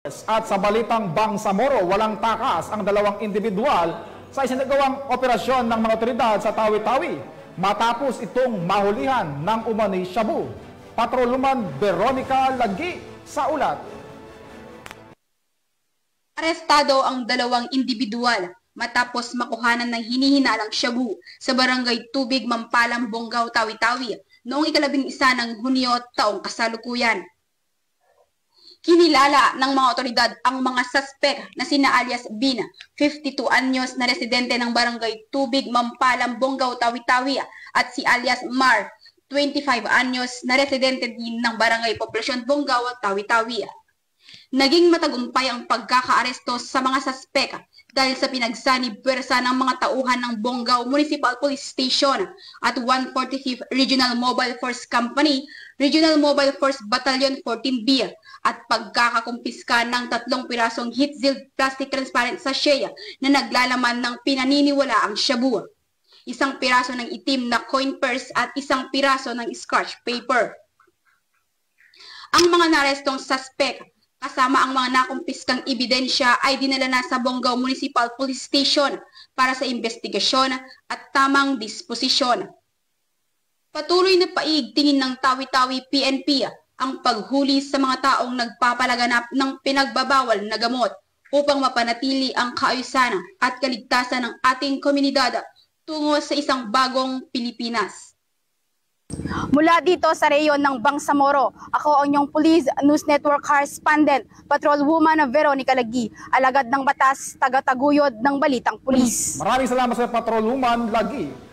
At sa balitang Bangsamoro, walang takas ang dalawang individual sa isinagawang operasyon ng mga otoridad sa Tawi-Tawi matapos itong mahulihan ng umano'y shabu. Patrolwoman Veronica Lagi sa ulat. Arestado ang dalawang individual matapos makuhanan ng hinihinalang shabu sa barangay Tubig, Mampalang, Bonggao, Tawi-Tawi noong 11 ng Hunyo taong kasalukuyan. Kinilala ng mga otoridad ang mga suspect na sina alias Bin, 52 anyos na residente ng barangay Tubig, Mampalang, Bonggao, Tawi-Tawi at si alias Mar, 25 anyos na residente din ng barangay Poblasyon, Bonggao, Tawi-Tawi. Naging matagumpay ang pagkakaaresto sa mga suspect dahil sa pinagsanib puwersa ng mga tauhan ng Bonggao Municipal Police Station at 145th Regional Mobile Force Company, Regional Mobile Force Battalion 14B at pagkakakumpiska ng 3 pirasong heat-sealed plastic transparent sachet na naglalaman ng pinaniniwalaang shabu, 1 piraso ng itim na coin purse at 1 piraso ng scratch paper. Ang mga narestong suspect kasama ang mga nakumpiskang ebidensya ay dinala na sa Bonggao Municipal Police Station para sa investigasyon at tamang disposisyon. Patuloy na paigtingin ng Tawi-Tawi PNP ang paghuli sa mga taong nagpapalaganap ng pinagbabawal na gamot upang mapanatili ang kaayusan at kaligtasan ng ating komunidad tungo sa isang bagong Pilipinas. Mula dito sa reyon ng Bangsamoro, ako ang inyong Police News Network Correspondent, Patrolwoman Veronica Lagi, alagad ng batas, taga-taguyod ng Balitang Pulis. Maraming salamat sa Patrolwoman Lagi.